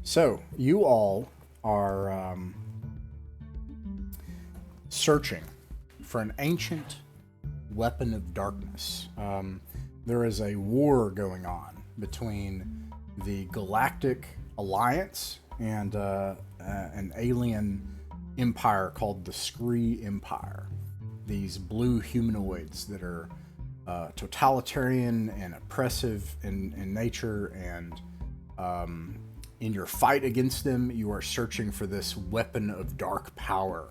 So, you all are searching for an ancient weapon of darkness. There is a war going on between the Galactic Alliance and an alien empire called the Scree Empire. These blue humanoids that are totalitarian and oppressive in nature, and in your fight against them, you are searching for this weapon of dark power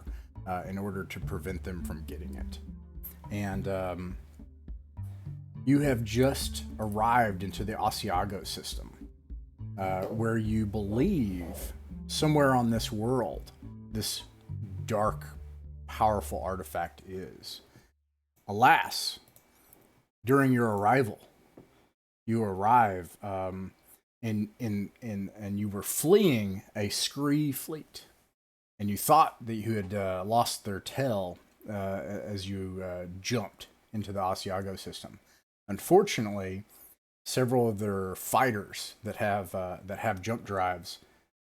in order to prevent them from getting it. And you have just arrived into the Asiago system, where you believe somewhere on this world this dark, powerful artifact is. Alas, during your arrival, you arrive and you were fleeing a Scree fleet, and you thought that you had lost their tail as you jumped into the Asiago system. Unfortunately, several of their fighters that have jump drives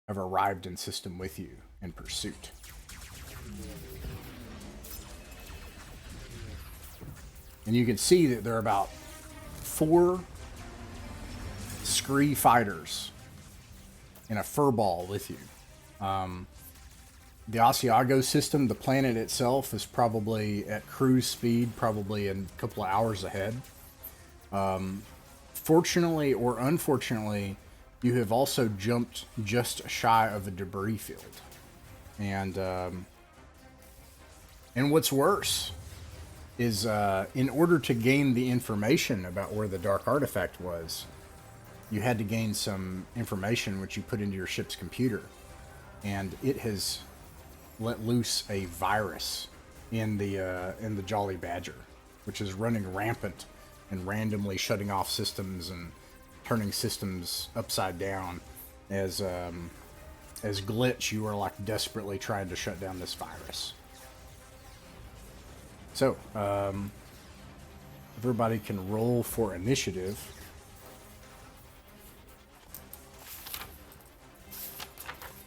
have arrived in system with you in pursuit. And you can see that there are about 4 Scree fighters in a furball with you. The Asiago system, the planet itself, is probably at cruise speed, probably a couple of hours ahead. Fortunately or unfortunately, you have also jumped just shy of a debris field. And what's worse is in order to gain the information about where the dark artifact was, you had to gain some information which you put into your ship's computer. And it has let loose a virus in the Jolly Badger, which is running rampant and randomly shutting off systems and turning systems upside down. As Glitch, you are like desperately trying to shut down this virus. So, everybody can roll for initiative.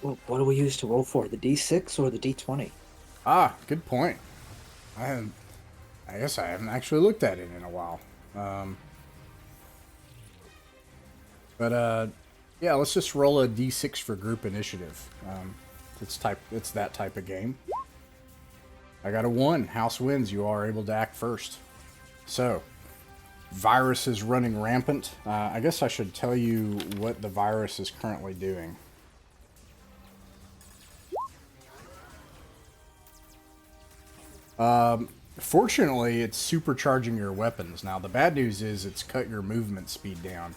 Well, what do we use to roll for? The D6 or the D20? Ah, good point. I guess I haven't actually looked at it in a while. Yeah, let's just roll a D6 for group initiative. It's that type of game. I got a 1. House wins. You are able to act first. So, virus is running rampant. I guess I should tell you what the virus is currently doing. Fortunately, it's supercharging your weapons. Now, the bad news is it's cut your movement speed down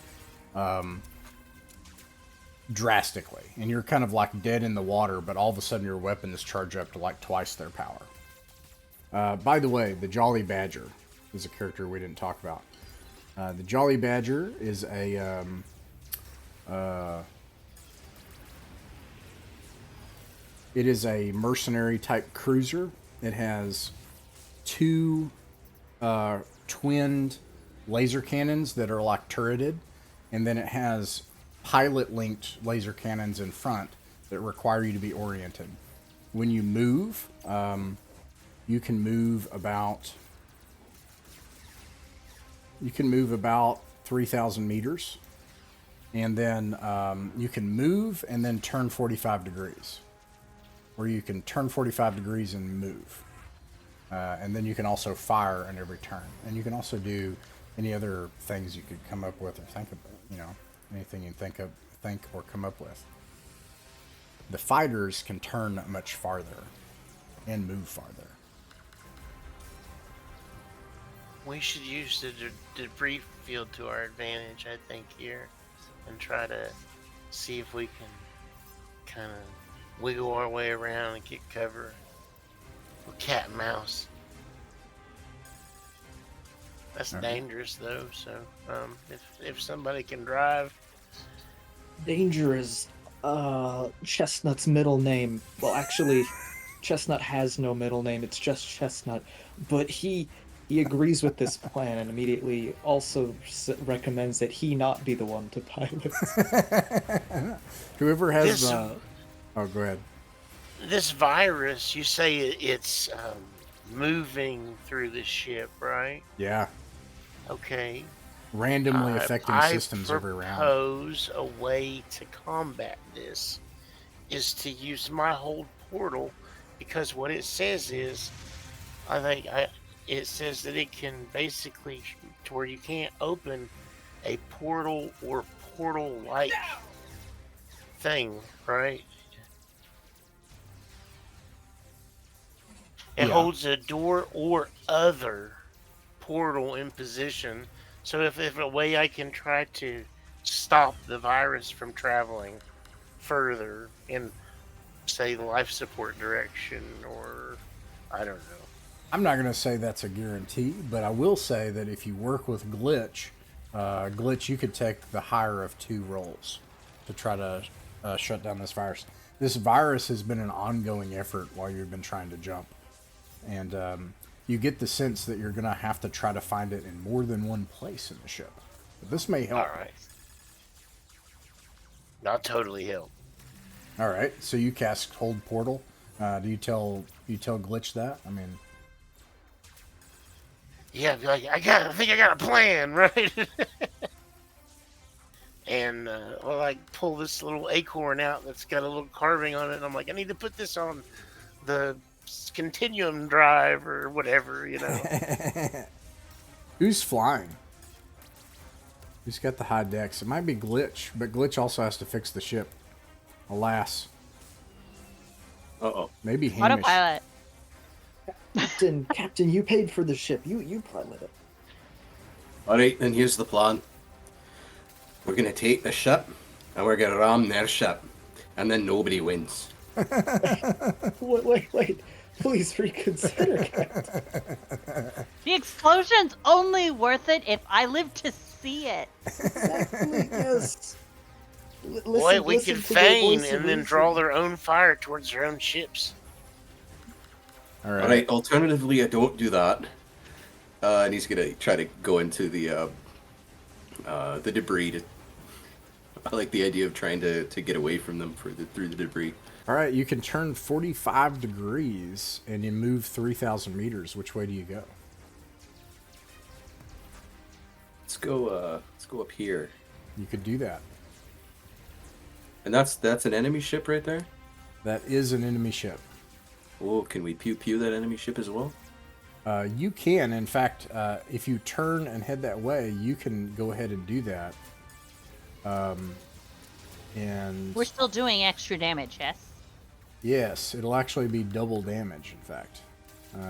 drastically. And you're kind of like dead in the water, but all of a sudden your weapons charge up to like twice their power. By the way, the Jolly Badger is a character we didn't talk about. The Jolly Badger is a it is a mercenary type cruiser. It has 2 twinned laser cannons that are like turreted, and then it has pilot linked laser cannons in front that require you to be oriented. When you move, you can move about 3,000 meters, and then you can move and then turn 45 degrees, or you can turn 45 degrees and move, and then you can also fire in every turn, and you can also do any other things you could come up with or think about, anything you think or come up with. The fighters can turn much farther and move farther. We should use the debris field to our advantage, I think, here, and try to see if we can kind of wiggle our way around and get cover. We're cat and mouse. That's dangerous, though, so if somebody can drive. Danger is Chestnut's middle name. Well, actually, Chestnut has no middle name. It's just Chestnut. But he He agrees with this plan and immediately also recommends that he not be the one to pilot. Whoever has This the... Oh, go ahead. this virus, you say it's moving through the ship, right? Yeah. Okay. Randomly affecting systems every round. I propose a way to combat this is to use my hold portal, because what it says is, it says that it can basically, to where you can't open a portal or portal-like thing, right? It holds a door or other portal in position. So if a way I can try to stop the virus from traveling further in, say, the life support direction, or I don't know. I'm not going to say that's a guarantee, but I will say that if you work with Glitch, you could take the higher of 2 rolls to try to shut down this virus. This virus has been an ongoing effort while you've been trying to jump. And you get the sense that you're going to have to try to find it in more than one place in the ship. But this may help. All right. Not totally help. All right. So you cast Hold Portal. Do you tell Glitch that? I mean... Yeah, be like, I think I got a plan, right? And I'll like pull this little acorn out that's got a little carving on it, and I'm like, I need to put this on the continuum drive or whatever, you know. Who's flying? Who's got the high decks? It might be Glitch, but Glitch also has to fix the ship. Alas. Uh-oh. Maybe Hamish. Autopilot. Captain, you paid for the ship. You pilot it. Alright, then here's the plan. We're gonna take the ship, and we're gonna ram their ship, and then nobody wins. Wait. Please reconsider, Captain. The explosion's only worth it if I live to see it. Exactly, yes. Boy, we could feign and then draw their own fire towards their own ships. All right. Alright, alternatively, I don't do that. And he's gonna try to go into the debris. I like the idea of trying to get away from them through the debris. All right, you can turn 45 degrees and you move 3,000 meters. Which way do you go? Let's go up here. You could do that. And that's an enemy ship right there? That is an enemy ship. Oh, can we pew that enemy ship as well? You can. In fact, if you turn and head that way, you can go ahead and do that. And We're still doing extra damage, yes? yes, it'll actually be double damage, in fact,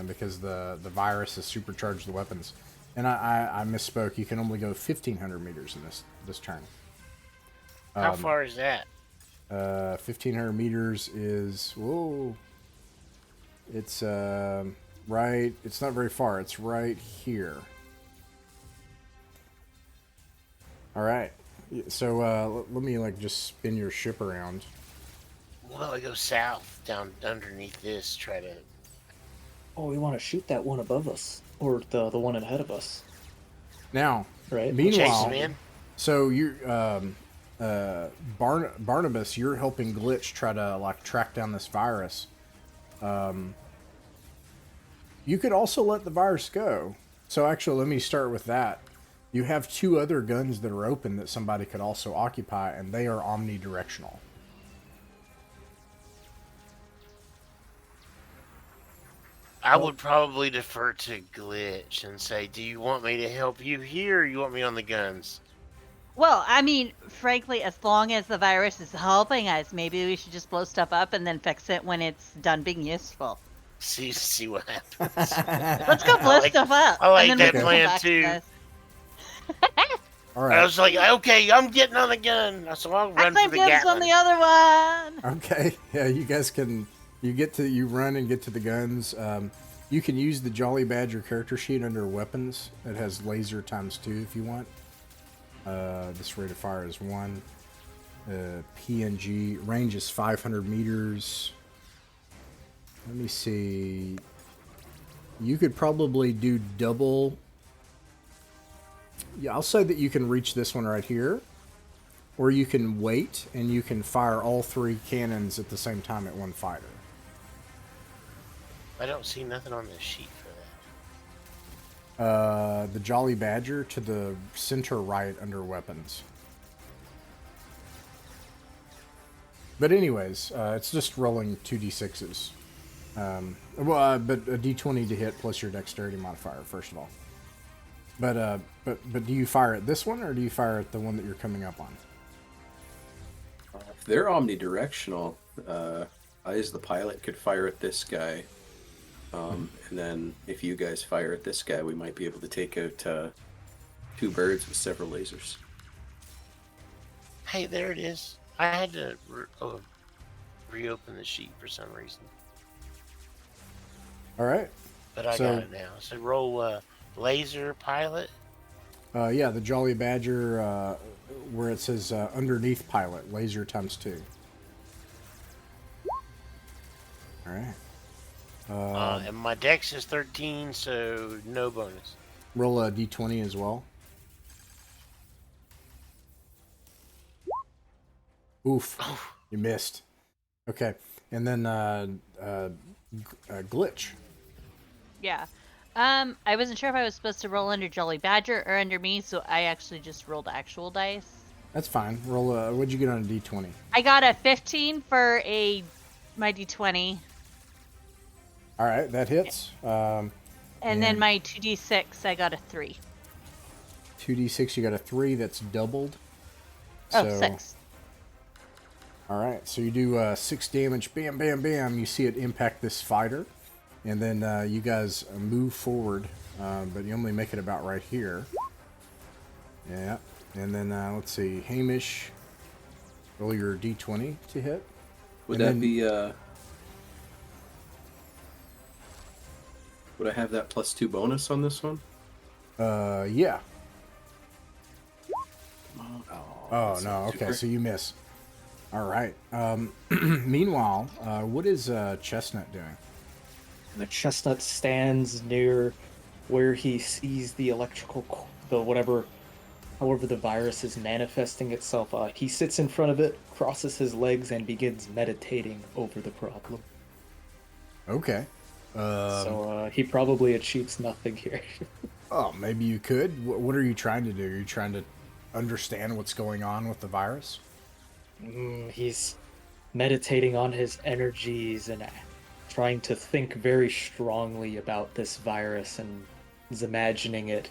because the virus has supercharged the weapons. And I misspoke. You can only go 1,500 meters in this turn. How far is that? 1,500 meters is... Whoa. It's right... It's not very far. It's right here. Alright. So let me just spin your ship around. Well, I go south, down underneath this, try to... Oh, we want to shoot that one above us. Or the one ahead of us. Now, right? Chase meanwhile... him in? So you're... Barnabas, you're helping Glitch try to track down this virus. You could also let the virus go. So actually, let me start with that. You have 2 other guns that are open that somebody could also occupy, and they are omnidirectional. I would probably defer to Glitch and say, do you want me to help you here, or you want me on the guns? Well, I mean, frankly, as long as the virus is helping us, maybe we should just blow stuff up and then fix it when it's done being useful. See what happens. Let's go blow stuff up. I like and then that we can plan, come back to too. this. All right. I was like, okay, I'm getting on the gun. So I'll run I for the claim dibs Gatling. on the other one. Okay. Yeah, you guys can... You run and get to the guns. You can use the Jolly Badger character sheet under weapons. It has laser ×2 if you want. This rate of fire is 1. PNG. Range is 500 meters. Let me see. You could probably do double. Yeah, I'll say that you can reach this one right here. Or you can wait and you can fire all 3 cannons at the same time at one fighter. I don't see nothing on the sheet for that. The Jolly Badger to the center right under weapons. But anyways, it's just rolling 2d6s. But a d20 to hit plus your dexterity modifier, first of all. But do you fire at this one or do you fire at the one that you're coming up on? If they're omnidirectional, I as the pilot could fire at this guy. And then if you guys fire at this guy, we might be able to take out 2 birds with several lasers. Hey, there it is. I had to reopen the sheet for some reason. All right. But I got it now. So roll laser pilot. Yeah, the Jolly Badger, where it says underneath pilot, laser times 2. All right. And my dex is 13, so no bonus. Roll a d20 as well. Oof, you missed. Okay, and then glitch. Yeah. I wasn't sure if I was supposed to roll under Jolly Badger or under me, so I actually just rolled actual dice. That's fine. Roll a. What'd you get on a d20? I got a 15 for my d20. All right, that hits. And then my 2d6, I got a 3. 2d6, you got a 3. That's doubled. Oh, So, 6. All right, so you do 6 damage. Bam, bam, bam. You see it impact this fighter. And then you guys move forward, but you only make it about right here. Yeah. And then, let's see, Hamish, roll your d20 to hit. Would that be, would I have that +2 bonus on this one? Yeah. Oh, no, okay, super. so you miss. All right. Meanwhile, what is Chestnut doing? The chestnut stands near where he sees the however the virus is manifesting itself. He sits in front of it, crosses his legs, and begins meditating over the problem. Okay. So he probably achieves nothing here. Oh, maybe you could. What are you trying to do? Are you trying to understand what's going on with the virus? He's meditating on his energies and trying to think very strongly about this virus, and is imagining it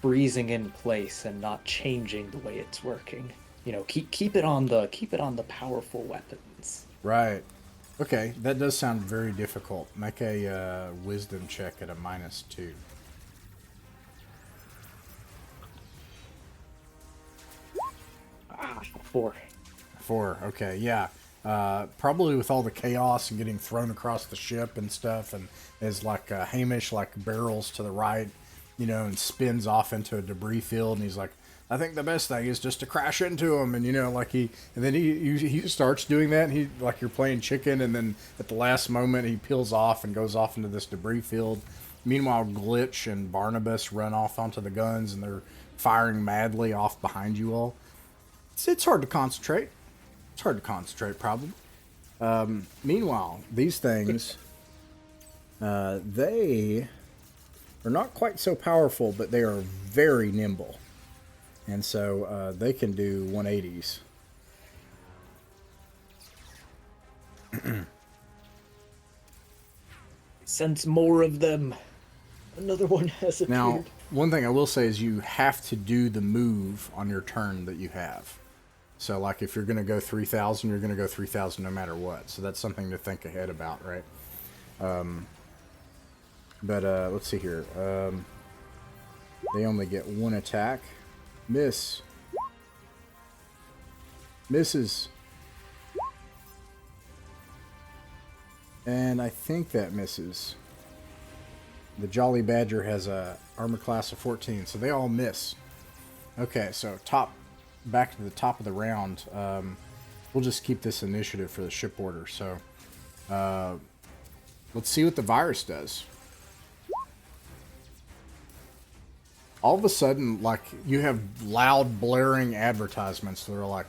freezing in place and not changing the way it's working. You know, keep it on the powerful weapons. Right. Okay, that does sound very difficult. Make a wisdom check at a -2. Ah, 4. 4. Okay, yeah. Probably with all the chaos and getting thrown across the ship and stuff, and as like Hamish like barrels to the right, you know, and spins off into a debris field, and he's like, I think the best thing is just to crash into him, and you know, like he starts doing that, and he like you're playing chicken, and then at the last moment he peels off and goes off into this debris field. Meanwhile, Glitch and Barnabas run off onto the guns, and they're firing madly off behind you all. It's hard to concentrate. It's hard to concentrate, probably. Meanwhile, these things, they are not quite so powerful, but they are very nimble. And so they can do 180s. Sense more of them. Another one has appeared. Now, one thing I will say is you have to do the move on your turn that you have. So, like, if you're going to go 3,000, you're going to go 3,000 no matter what. So that's something to think ahead about, right? But let's see here. They only get 1 attack. Miss. Misses. And I think that misses. The Jolly Badger has a armor class of 14, so they all miss. Okay, so back to the top of the round. We'll just keep this initiative for the ship order. So let's see what the virus does. all of a sudden, like, you have loud, blaring advertisements that are like,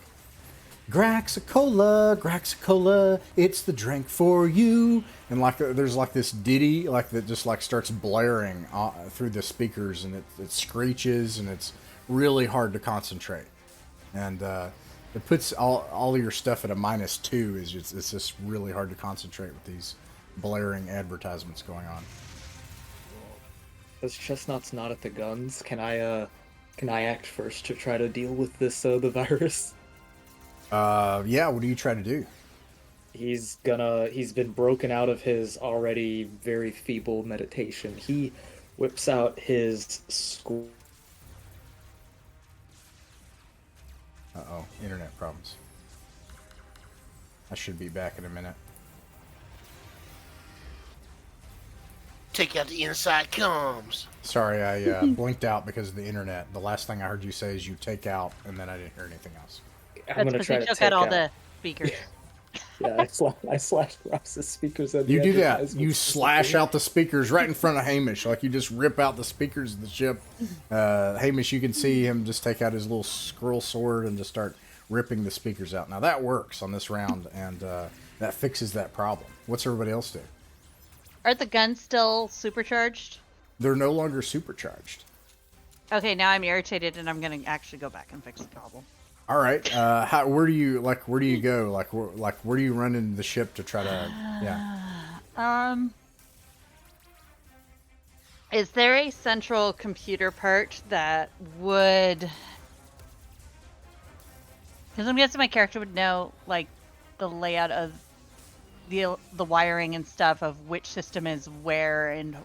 Graxicola, it's the drink for you. And like, there's like this ditty, like, that just like starts blaring through the speakers, and it screeches, and it's really hard to concentrate. And it puts all of your stuff at a -2. It's just really hard to concentrate with these blaring advertisements going on. As Chestnut's not at the guns, can I act first to try to deal with this the virus? Yeah, what do you try to do? He's been broken out of his already very feeble meditation. He whips out his school. Uh-oh, internet problems. I should be back in a minute. Take out the inside comms. Sorry, I blinked out because of the internet. The last thing I heard you say is you take out, and then I didn't hear anything else. I'm That's gonna because try we to took take out all the speakers. Yeah, I slashed Ross's speakers. You do that. You slash out the speakers right in front of Hamish. Like, you just rip out the speakers of the ship. Hamish, you can see him just take out his little scroll sword and just start ripping the speakers out. Now, that works on this round, and that fixes that problem. What's everybody else do? Are the guns still supercharged? They're no longer supercharged. Okay, now I'm irritated, and I'm gonna actually go back and fix the problem. All right. Where do you go? Where do you run into the ship to try to? Yeah. Is there a central computer part that would? Because I'm guessing my character would know like the layout of the wiring and stuff of which system is where, and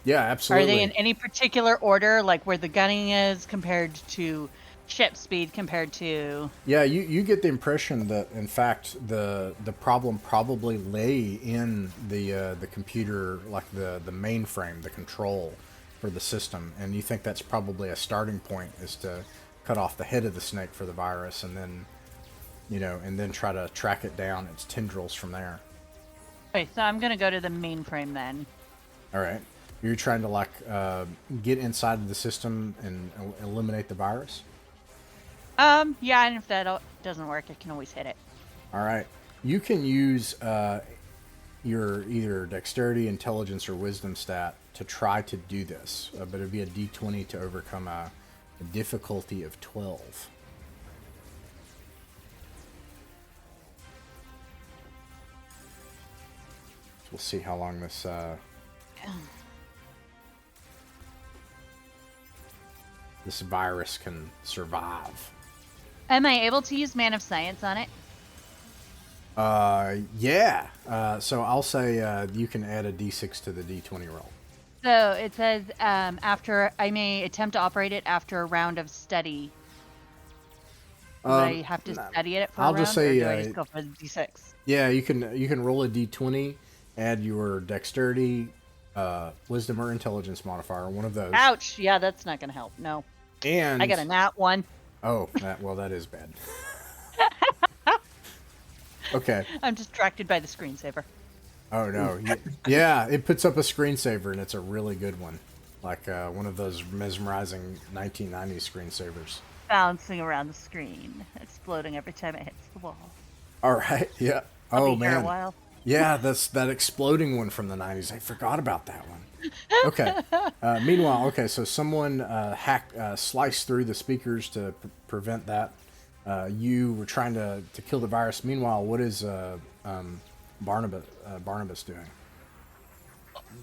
Yeah, absolutely. are they in any particular order, like where the gunning is compared to ship speed compared to? Yeah, you get the impression that in fact the problem probably lay in the computer, like the mainframe, the control for the system, and you think that's probably a starting point, is to cut off the head of the snake for the virus, and then try to track it down its tendrils from there. Okay, so I'm gonna go to the mainframe then. All right, you're trying to get inside of the system and eliminate the virus. Yeah, and if that doesn't work, I can always hit it. All right. You can use your either dexterity, intelligence, or wisdom stat to try to do this, but it'd be a d20 to overcome a difficulty of 12. We'll see how long this this virus can survive. Am I able to use Man of Science on it? Yeah. So I'll say you can add a d6 to the d20 roll. So it says after I may attempt to operate it after a round of study. Do I have to study it for a I'll round, just say, or do I just go for the d6? Yeah, you can roll a d20, add your dexterity, wisdom, or intelligence modifier, one of those. Ouch! Yeah, that's not gonna help. No. And I got a nat 1. Oh, that is bad. Okay. I'm distracted by the screensaver. Oh no. Yeah, it puts up a screensaver, and it's a really good one, like one of those mesmerizing 1990s screensavers. Bouncing around the screen, exploding every time it hits the wall. All right. Yeah. I'll Oh be here a man. while. Yeah, that's that exploding one from the 90s. I forgot about that one. Okay. Meanwhile, okay, so someone sliced through the speakers to prevent that. You were trying to kill the virus. Meanwhile, what is Barnabas doing?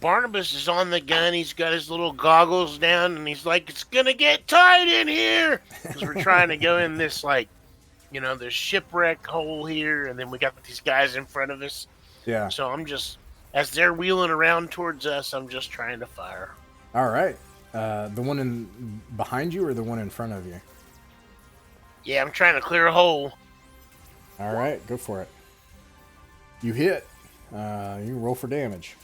Barnabas is on the gun. He's got his little goggles down, and he's like, "It's gonna get tight in here," because we're trying to go in this there's shipwreck hole here, and then we got these guys in front of us. Yeah. So I'm just, as they're wheeling around towards us, I'm just trying to fire. All right. The one behind you or the one in front of you? Yeah, I'm trying to clear a hole. All right, go for it. You hit. You roll for damage.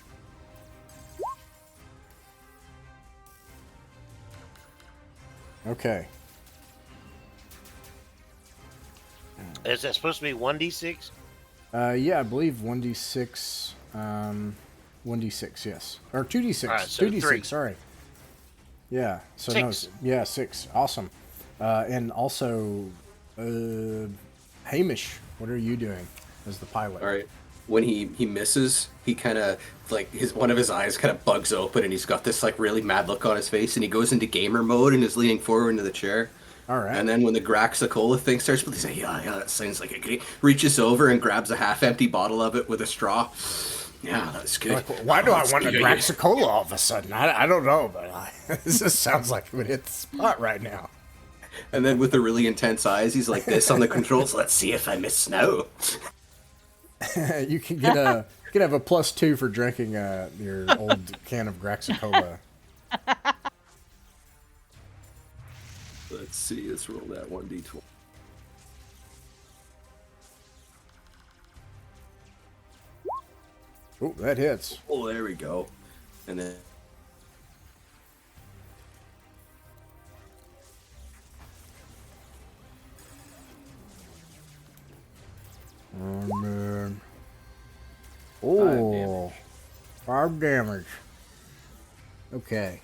Okay. Is that supposed to be 1d6? Yeah, I believe 1d6. 1d6, yes. Or 2d6. All right, so 2d6, 3. sorry. Yeah. So 6. no. Yeah, 6. Awesome. And also, Hamish, what are you doing as the pilot? All right. When he misses, he kind of like one of his eyes kind of bugs open, and he's got this like really mad look on his face, and he goes into gamer mode and is leaning forward into the chair. All right. And then when the Graxicola thing starts, he's like, yeah, that sounds like a great. Reaches over and grabs a half-empty bottle of it with a straw. Yeah, that's good. Like, why do I That's want a good. Graxicola all of a sudden? I don't know, but this just sounds like it would hit the spot right now. And then with the really intense eyes, he's like this on the controls. Let's see if I miss snow. You can get have a +2 for drinking your old can of Graxicola. Let's see. Let's roll that 1d12. Oh, that hits. Oh, there we go. And then Oh man. Oh, 5 damage. Okay.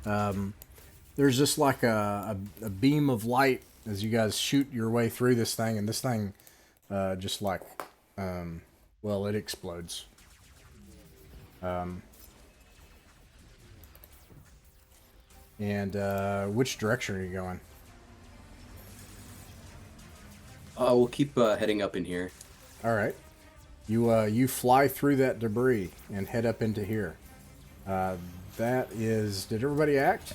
There's just like a beam of light as you guys shoot your way through this thing, and this thing just like, well, it explodes. And which direction are you going? we'll keep heading up in here. All right. You fly through that debris and head up into here. That is... Did everybody act?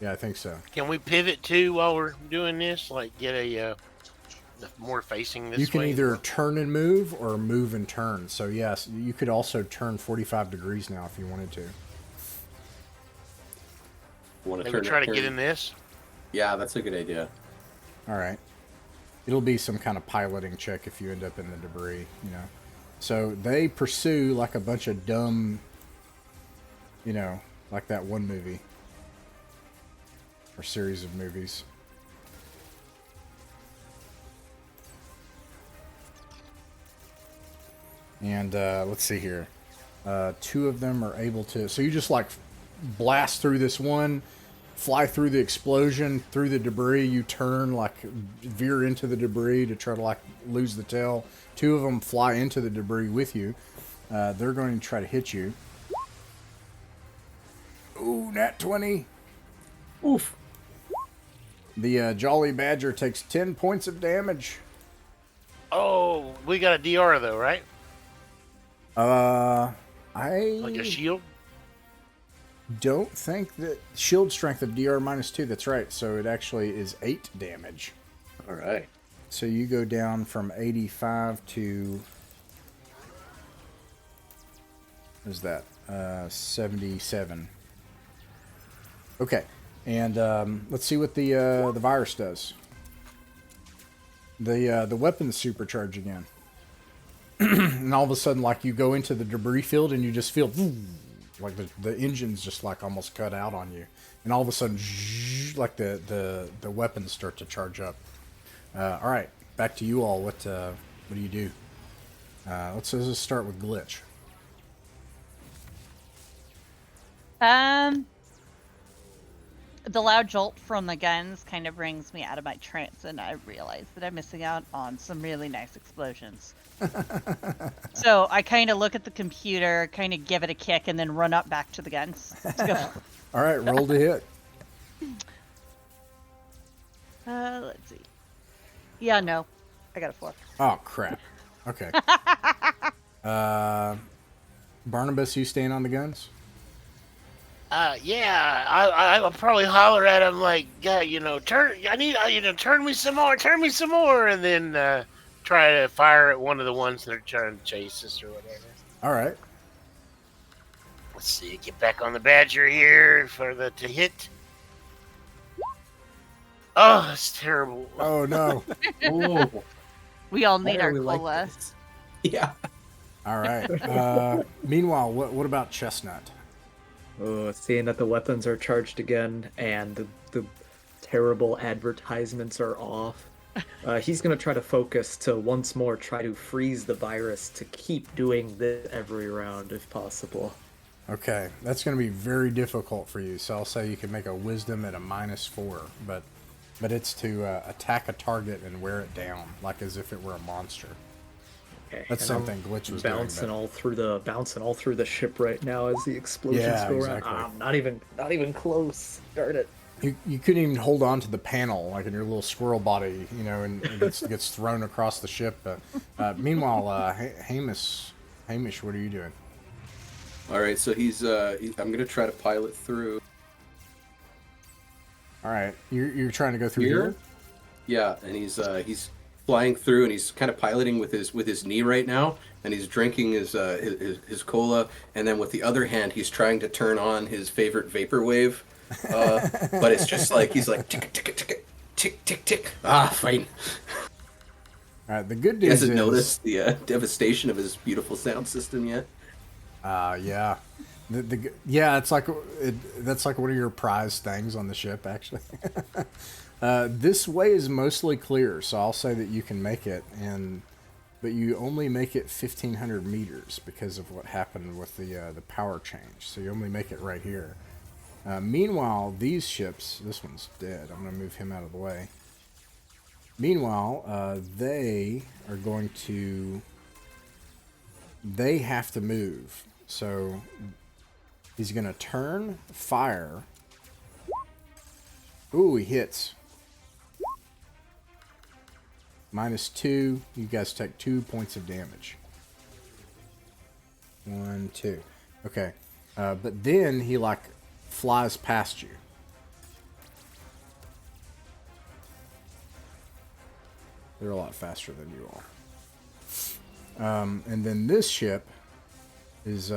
Yeah, I think so. Can we pivot too while we're doing this? Like get a more facing this way? You can either turn and move or move and turn. So yes, you could also turn 45 degrees now if you wanted to. Want to Maybe try to get in this? Yeah, that's a good idea. All right. It'll be some kind of piloting check if you end up in the debris, you know. So they pursue like a bunch of dumb, you know, like that one movie. Or series of movies. And let's see here. 2 of them are able to... So you just like blast through this one, fly through the explosion, through the debris. You turn, like veer into the debris to try to like lose the tail. 2 of them fly into the debris with you. They're going to try to hit you. Ooh, nat 20. Oof. The Jolly Badger takes 10 points of damage. Oh, we got a DR though, right? Like a shield? Don't think that shield strength of DR -2. That's right. So it actually is 8 damage. All right. So you go down from 85 to... What is that? 77. Okay. And let's see what the virus does. The weapons supercharge again. And all of a sudden, like, you go into the debris field and you just feel... Like the engine's just like almost cut out on you. And all of a sudden, like the weapons start to charge up. All right, back to you all. What do you do? Let's just start with Glitch. The loud jolt from the guns kind of brings me out of my trance, and I realize that I'm missing out on some really nice explosions. So I kind of look at the computer, kind of give it a kick, and then run up back to the guns. Let's go. All right, roll to hit. Let's see. Yeah, no. I got a 4. Oh, crap. Okay. Barnabas, you staying on the guns? Yeah, I'll probably holler at him like, yeah, you know, turn me some more, and then try to fire at one of the ones that are trying to chase us or whatever. All right. Let's see, get back on the Badger here to hit. Oh, that's terrible. Oh, no. Oh, We all need our we like cola. this? Yeah. All right. Meanwhile, what about Chestnut? Oh, seeing that the weapons are charged again and the terrible advertisements are off, he's going to try to focus to once more try to freeze the virus to keep doing this every round if possible. Okay, that's going to be very difficult for you. So I'll say you can make a wisdom at a -4, but it's to attack a target and wear it down, like as if it were a monster. Okay, That's and something Glitch was bouncing doing. bouncing all through the ship right now as the explosions Yeah, go exactly. around. Not even close. Darn it. You couldn't even hold on to the panel like in your little squirrel body, and it gets thrown across the ship. Meanwhile, Hamish, what are you doing? All right, so I'm gonna try to pilot through. All right, you're trying to go through here? Yeah, and he's flying through, and he's kind of piloting with his knee right now, and he's drinking his cola, and then with the other hand, he's trying to turn on his favorite vaporwave, but it's just like he's like tick tick tick tick tick tick. Fine. All right, the good He news hasn't is noticed the devastation of his beautiful sound system yet. yeah. That's like one of your prized things on the ship, actually. This way is mostly clear, so I'll say that you can make it, but you only make it 1,500 meters because of what happened with the power change. So you only make it right here. Meanwhile, these ships, this one's dead. I'm going to move him out of the way. Meanwhile, they have to move. So he's going to turn, fire. Ooh, he hits. -2. You guys take 2 points of damage. 1, 2. Okay. But then he, flies past you. They're a lot faster than you are. And then this ship is...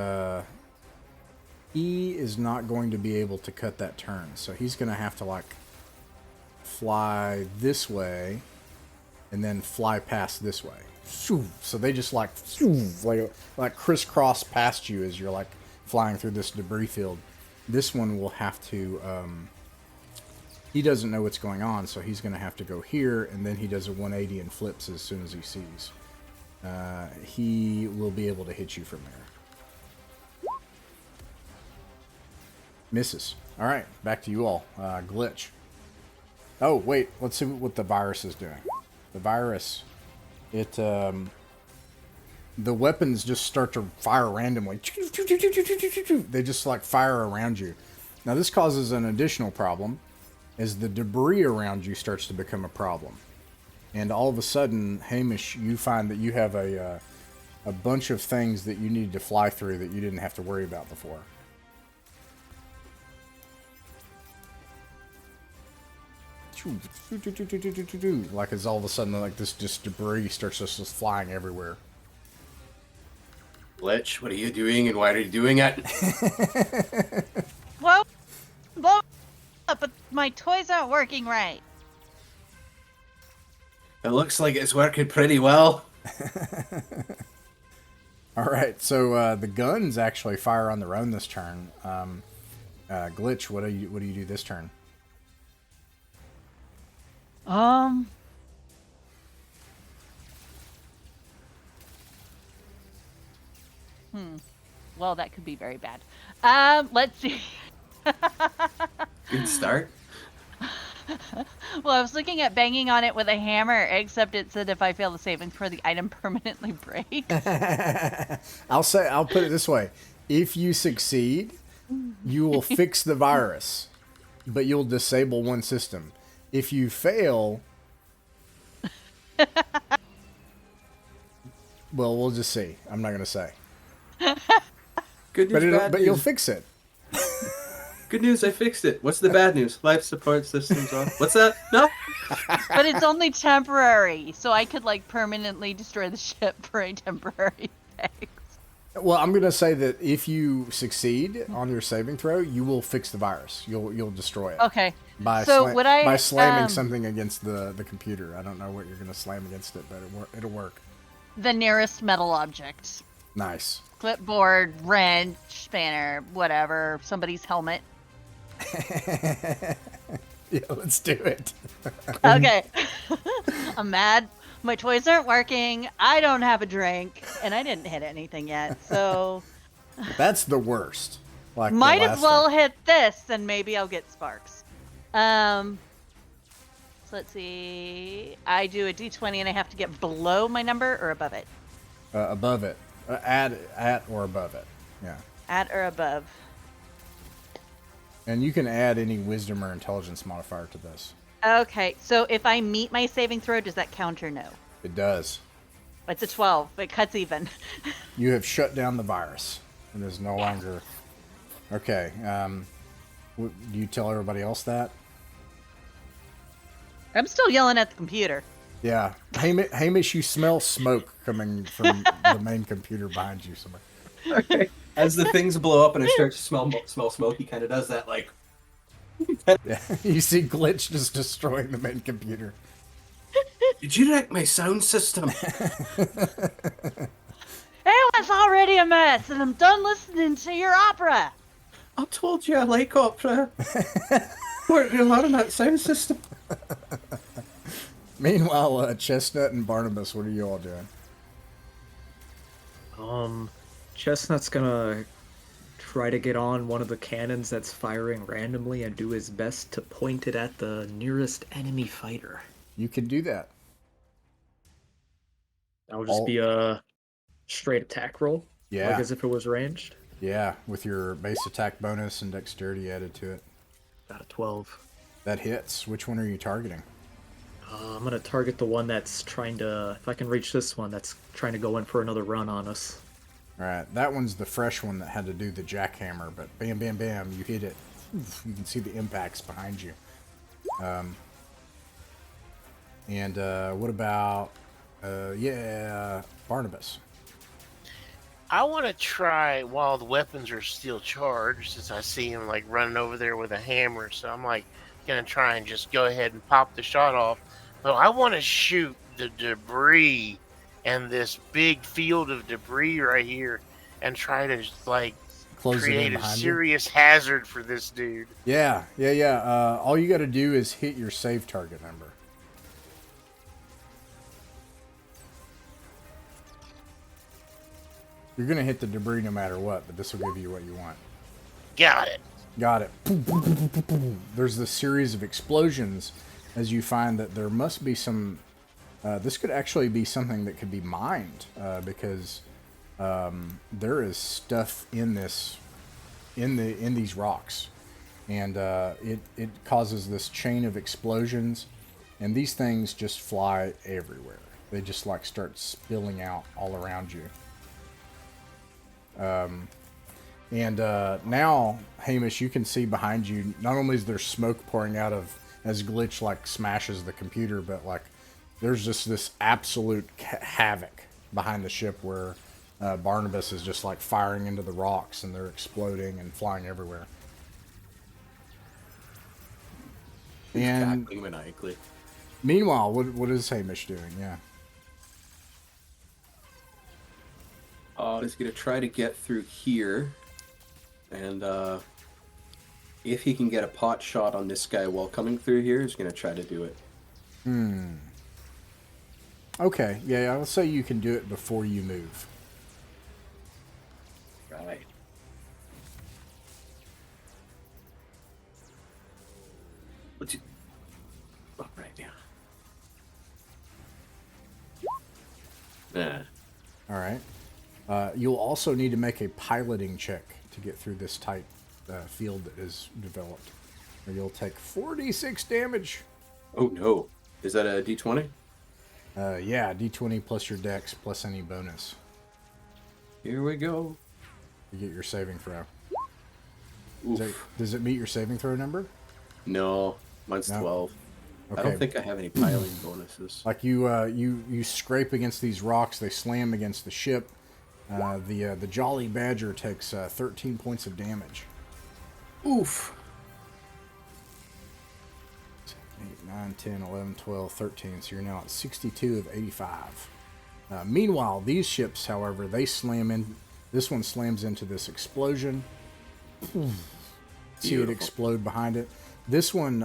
he is not going to be able to cut that turn. So he's going to have to, fly this way and then fly past this way. So they just, like crisscross past you as you're, flying through this debris field. This one will have to... he doesn't know what's going on, so he's going to have to go here, and then he does a 180 and flips as soon as he sees. He will be able to hit you from there. Misses. All right, back to you all. Glitch. Oh, wait. Let's see what the virus is doing. The virus, the weapons just start to fire randomly. They just, fire around you. Now, this causes an additional problem, as the debris around you starts to become a problem. And all of a sudden, Hamish, you find that you have a bunch of things that you need to fly through that you didn't have to worry about before. Like as all of a sudden, this just debris starts just flying everywhere. Glitch, what are you doing, and why are you doing it? Well, but my toys aren't working right. It looks like it's working pretty well. All right, so the guns actually fire on their own this turn. Glitch, what do you do this turn? Well, that could be very bad. Let's see. Good start. Well, I was looking at banging on it with a hammer, except it said if I fail the saving throw, the item permanently breaks. I'll put it this way. If you succeed, you will fix the virus, but you'll disable one system. If you fail, well, we'll just see. I'm not going to say. Good news, But you'll fix it. Good news, I fixed it. What's the bad news? Life support system's off. What's that? No? But it's only temporary, so I could permanently destroy the ship for a temporary fix. Well, I'm going to say that if you succeed on your saving throw, you will fix the virus. You'll destroy it. Okay. By slamming something against the computer. I don't know what you're going to slam against it, but it'll work. The nearest metal object. Nice. Clipboard, wrench, spanner, whatever. Somebody's helmet. Yeah, let's do it. Okay. I'm mad. My toys aren't working. I don't have a drink, and I didn't hit anything yet. So That's the worst. Like Might the as last well one. hit this, and maybe I'll get sparks. So let's see. I do a d20 and I have to get below my number or above it? Above it. At or above it. Yeah. At or above. And you can add any wisdom or intelligence modifier to this. Okay, so if I meet my saving throw, does that count or no? It does. It's a 12. It cuts even. You have shut down the virus. It is no longer... Okay. Do you tell everybody else that? I'm still yelling at the computer. Yeah. Hamish, you smell smoke coming from the main computer behind you somewhere. Okay. As the things blow up and it starts to smell smoke, he kind of does that like... Yeah. You see Glitch just destroying the main computer. Did you wreck my sound system? It was already a mess, and I'm done listening to your opera. I told you I like opera. Worked real hard on that sound system. Meanwhile, Chestnut and Barnabas, what are you all doing? Chestnut's gonna try to get on one of the cannons that's firing randomly and do his best to point it at the nearest enemy fighter. You can do that. That would just be a straight attack roll. Yeah. Like as if it was ranged. Yeah, with your base attack bonus and dexterity added to it. Got a 12. That hits. Which one are you targeting? I'm gonna target the one that's trying to, if I can reach this one, that's trying to go in for another run on us. Alright, that one's the fresh one that had to do the jackhammer, but bam, bam, bam, you hit it. Oof, you can see the impacts behind you. What about, Barnabas? I want to try while the weapons are still charged, since I see him like running over there with a hammer. So I'm like gonna try and just go ahead and pop the shot off. But I want to shoot the debris and this big field of debris right here, and try to like Close create it in a behind you? serious hazard for this dude. Yeah. All you got to do is hit your save target number. You're going to hit the debris no matter what, but this will give you what you want. Got it. Got it. There's this series of explosions as you find that there must be some... this could actually be something that could be mined, because there is stuff in this, in these rocks, and it causes this chain of explosions, and these things just fly everywhere. They just like start spilling out all around you. Now, Hamish, you can see behind you, not only is there smoke pouring out of, as Glitch like smashes the computer, but like there's just this absolute havoc behind the ship where Barnabas is just like firing into the rocks and they're exploding and flying everywhere. And cackling maniacally. Meanwhile, what is Hamish doing? Yeah. He's going to try to get through here, and if he can get a pot shot on this guy while coming through here, he's going to try to do it. Okay, yeah, I'll say you can do it before you move. Right. Let's... Oh, right, yeah. All right. You'll also need to make a piloting check to get through this tight field that is developed, or you'll take 46 damage. Oh, no. Is that a D20? Yeah, D20 plus your dex plus any bonus. Here we go. You get your saving throw. Oof. Does it meet your saving throw number? No, mine's No? 12. Okay. I don't think I have any piling bonuses. Like you scrape against these rocks, they slam against the ship. The Jolly Badger takes 13 points of damage. Oof. 8, 9, 10, 11, 12, 13. So you're now at 62 of 85. Meanwhile, these ships, however, they slam in. This one slams into this explosion. See it explode behind it. This one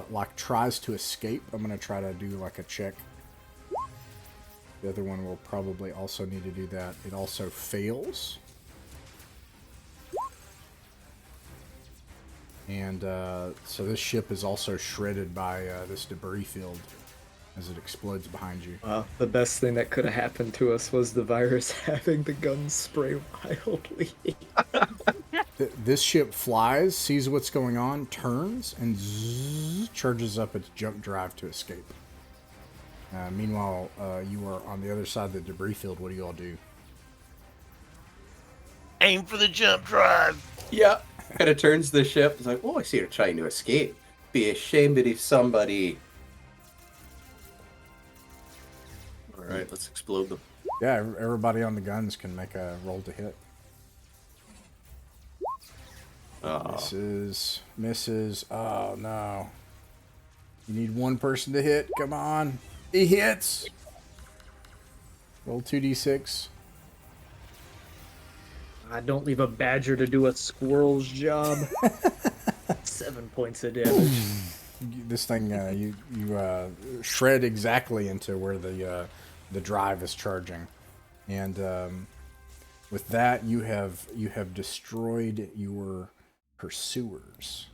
like tries to escape. I'm gonna try to do like a check. The other one will probably also need to do that. It also fails. And so this ship is also shredded by this debris field as it explodes behind you. The best thing that could have happened to us was the virus having the guns spray wildly. This ship flies, sees what's going on, turns, and charges up its jump drive to escape. Meanwhile, you are on the other side of the debris field. What do you all do? Aim for the jump drive. Yeah. Kind of turns the ship. It's like, oh, I see her trying to escape. Be ashamed if somebody. All right, let's explode them. Yeah, everybody on the guns can make a roll to hit. Misses. Oh, no. You need one person to hit. Come on. He hits. Roll 2d6. Don't leave a badger to do a squirrel's job. 7 points of damage. This thing, you shred exactly into where the drive is charging. And with that, you have destroyed your pursuers.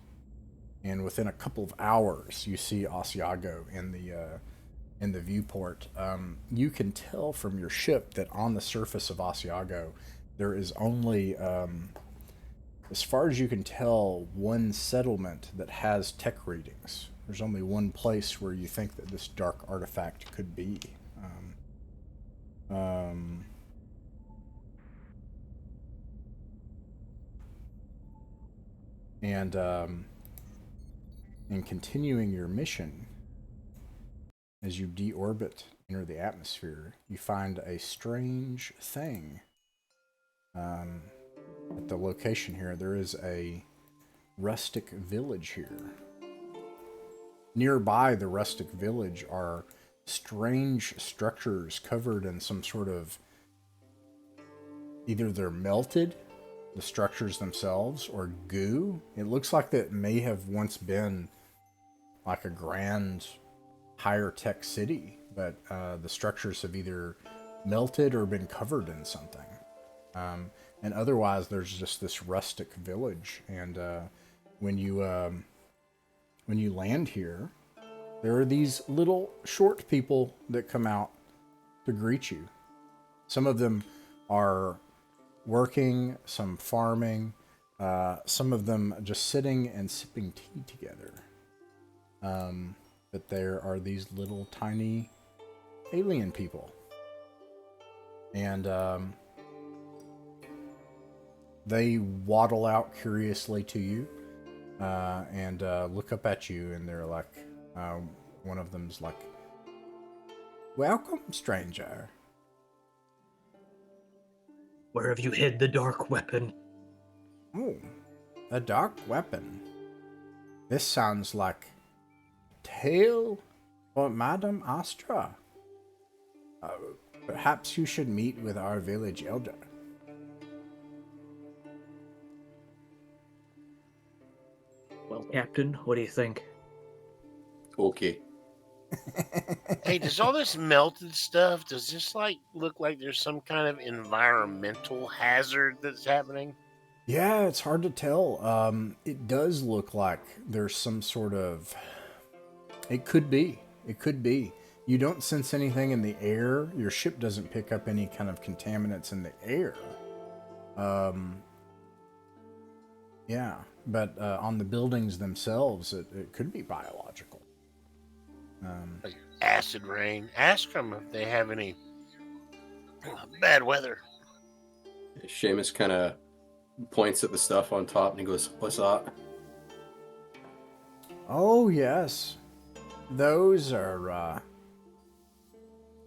And within a couple of hours, you see Asiago in the viewport. You can tell from your ship that on the surface of Asiago, there is only, as far as you can tell, one settlement that has tech readings. There's only one place where you think that this dark artifact could be. In continuing your mission, as you deorbit, enter the atmosphere, you find a strange thing. At the location here, there is a rustic village here. Nearby the rustic village are strange structures covered in some sort of, either they're melted, the structures themselves, or goo. It looks like that may have once been like a grand higher tech city, but the structures have either melted or been covered in something. And otherwise, there's just this rustic village. And when you land here, there are these little short people that come out to greet you. Some of them are working, some farming, some of them just sitting and sipping tea together. But there are these little tiny alien people. And they waddle out curiously to you and look up at you, and they're like, one of them's like, "Welcome, stranger." Where have you hid the dark weapon? Oh, a dark weapon. This sounds like tale for Madame Astra. Perhaps you should meet with our village elder. Well, Captain, what do you think? Okay. Hey, does all this melted stuff, does this look like there's some kind of environmental hazard that's happening? Yeah, it's hard to tell. It does look like there's some sort of... It could be. You don't sense anything in the air. Your ship doesn't pick up any kind of contaminants in the air. Yeah, but on the buildings themselves, it could be biological. Like acid rain. Ask them if they have any bad weather. Seamus kind of points at the stuff on top and he goes, "What's that?" Oh, yes. Those are,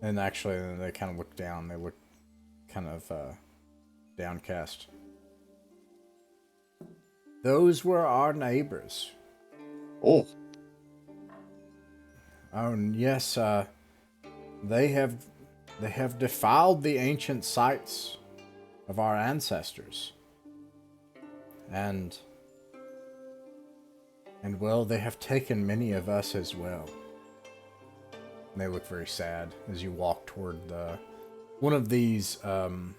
And actually, they kind of look down. They look kind of downcast. Those were our neighbors. Oh. Oh, yes, they have defiled the ancient sites of our ancestors. And well, they have taken many of us as well. And they look very sad as you walk toward one of these, I don't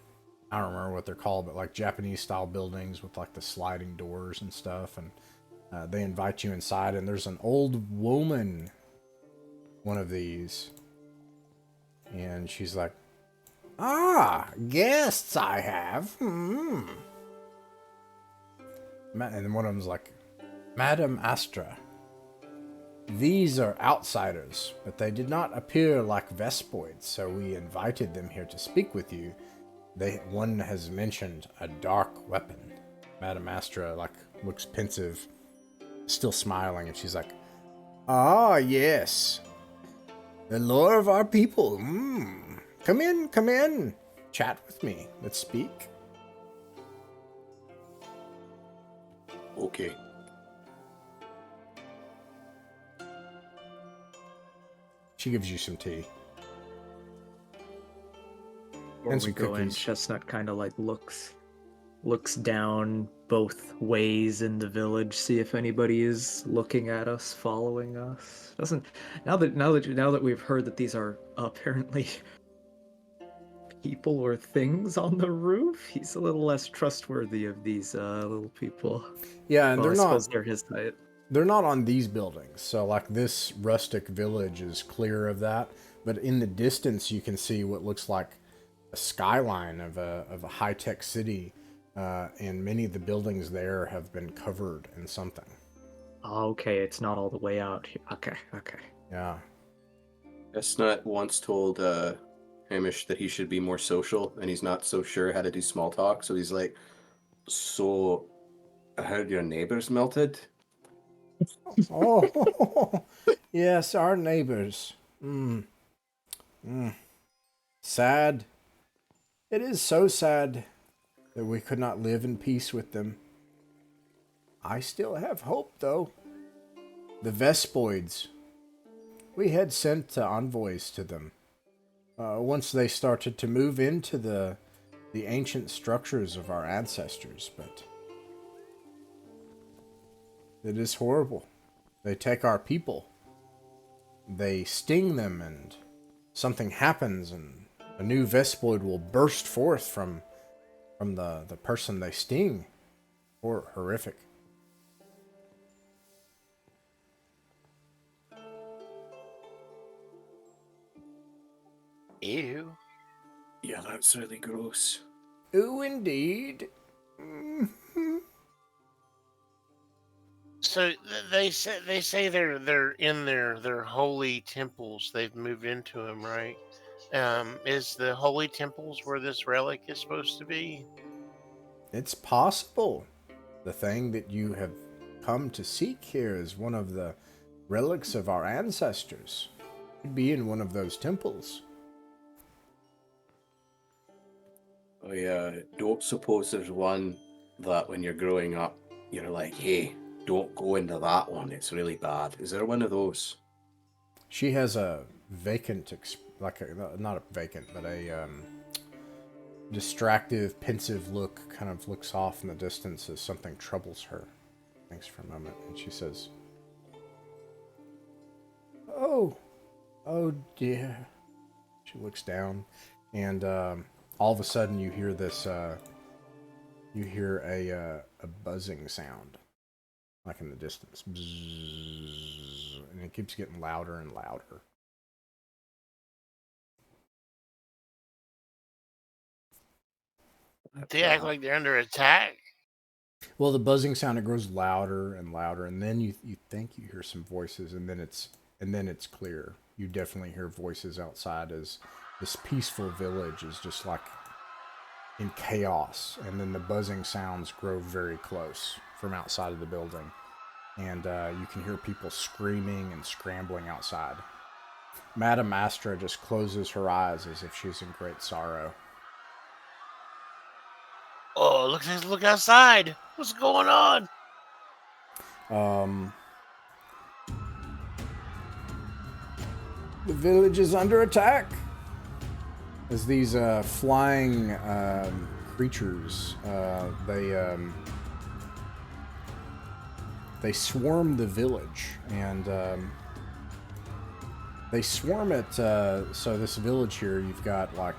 remember what they're called, but like Japanese style buildings with like the sliding doors and stuff. And They invite you inside, and there's an old woman, one of these, and she's like, "Ah, guests I have. And then one of them's like, Madam Astra, these are outsiders, but they did not appear like Vespoids, so we invited them here to speak with you. One has mentioned a dark weapon." Madam Astra looks pensive, still smiling, and she's like, "Ah, yes. The lore of our people. Come in. Chat with me. Let's speak." Okay. She gives you some tea. Before And we some go in, cookies. Chestnut kind of like looks down both ways in the village, see if anybody is looking at us, following us. Doesn't now that we've heard that these are apparently people or things on the roof, he's a little less trustworthy of these little people. Yeah, and Well, I they're suppose not. they're his height. They're not on these buildings, so this rustic village is clear of that. But in the distance, you can see what looks like a skyline of a high-tech city, and many of the buildings there have been covered in something. Oh, okay, it's not all the way out here. Okay. Yeah. Chestnut once told Hamish that he should be more social, and he's not so sure how to do small talk, so he's like, "So, I heard your neighbors melted?" Oh, yes, our neighbors. Sad. It is so sad that we could not live in peace with them. I still have hope, though. The Vespoids. We had sent envoys to them. Once they started to move into the ancient structures of our ancestors, but it is horrible. They take our people. They sting them, and something happens, and a new Vespoid will burst forth from the person they sting. Horrific. Ew. Yeah, that's really gross. Ooh, indeed. So they say they're in their holy temples. They've moved into them, right? Is the holy temples where this relic is supposed to be? It's possible. The thing that you have come to seek here is one of the relics of our ancestors. Could be in one of those temples. Oh yeah, don't suppose there's one that when you're growing up, you're like, "Hey, don't go into that one, it's really bad." Is there one of those? She has a vacant, not a vacant, but a distractive, pensive look, kind of looks off in the distance as something troubles her. Thinks for a moment, and she says, Oh dear. She looks down, and all of a sudden you hear this, you hear a buzzing sound, like in the distance. Bzzz, and it keeps getting louder and louder. They act like they're under attack. Well, the buzzing sound, it grows louder and louder, and then you think you hear some voices, and then it's clear. You definitely hear voices outside as this peaceful village is just like in chaos, and then the buzzing sounds grow very close from outside of the building, and you can hear people screaming and scrambling outside. Madam Astra just closes her eyes as if she's in great sorrow. Oh, look outside. What's going on? The village is under attack. As these flying creatures, they swarm the village, and they swarm it. So this village here, you've got like